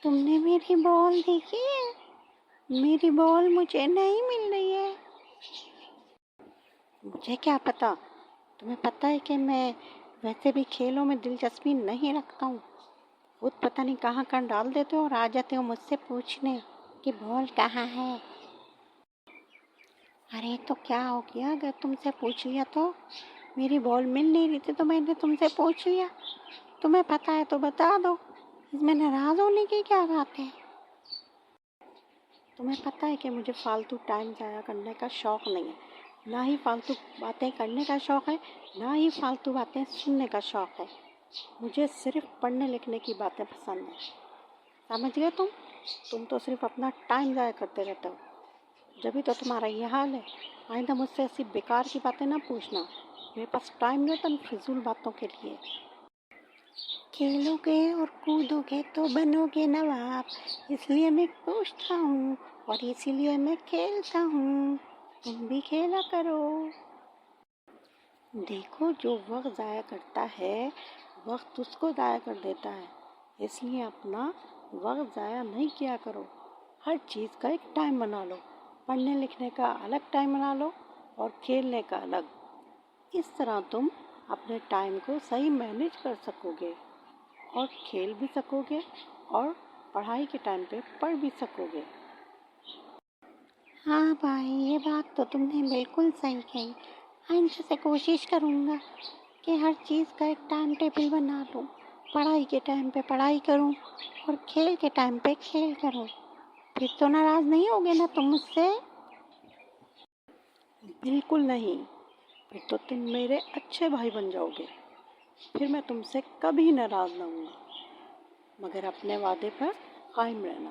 تم نے میری بال دیکھی ہے؟ میری بال مجھے نہیں مل رہی ہے۔ مجھے کیا پتا، تمہیں پتہ ہے کہ میں ویسے بھی کھیلوں میں دلچسپی نہیں رکھتا ہوں۔ خود پتہ نہیں کہاں کہاں ڈال دیتے ہو اور آ جاتے ہو مجھ سے پوچھنے کہ بال کہاں ہے۔ ارے تو کیا ہو گیا اگر تم سے پوچھ لیا تو؟ میری بال مل نہیں رہی تھی تو میں نے تم سے پوچھ لیا۔ تمہیں پتہ ہے تو بتا دو، اس میں ناراض ہونے کی کیا بات ہے؟ تمہیں پتہ ہے کہ مجھے فالتو ٹائم ضائع کرنے کا شوق نہیں ہے، نہ ہی فالتو باتیں کرنے کا شوق ہے، نہ ہی فالتو باتیں سننے کا شوق ہے۔ مجھے صرف پڑھنے لکھنے کی باتیں پسند ہیں۔ سمجھ گئے تم تو صرف اپنا ٹائم ضائع کرتے رہتے ہو، جبھی تو تمہارا یہ حال ہے۔ آئندہ مجھ سے ایسی بیکار کی باتیں نہ پوچھنا، میرے پاس ٹائم نہیں ہوتا ان فضول باتوں کے لیے۔ کھیلو گے اور کودو گے تو بنو گے نواب، اس لیے میں پوچھتا ہوں اور اسی لیے میں کھیلتا ہوں، تم بھی کھیلا کرو۔ دیکھو جو وقت ضائع کرتا ہے وقت اس کو ضائع کر دیتا ہے، اس لیے اپنا وقت ضائع نہیں کیا کرو۔ ہر چیز کا ایک ٹائم بنا لو، پڑھنے لکھنے کا الگ ٹائم بنا لو اور کھیلنے کا الگ۔ اس طرح تم اپنے ٹائم کو صحیح مینیج کر سکو گے اور کھیل بھی سکو گے اور پڑھائی کے ٹائم پہ پڑھ بھی سکو گے۔ ہاں بھائی، یہ بات تو تم نے بالکل صحیح کہی۔ آئندہ سے کوشش کروں گا کہ ہر چیز کا ایک ٹائم ٹیبل بنا لوں، پڑھائی کے ٹائم پہ پڑھائی کروں اور کھیل کے ٹائم پہ کھیل کروں۔ پھر تو ناراض نہیں ہوگے نا تم مجھ سے؟ بالکل نہیں، پھر تو تم میرے اچھے بھائی بن جاؤ گے، پھر میں تم سے کبھی ناراض نہ ہوں گا، مگر اپنے وعدے پر قائم رہنا۔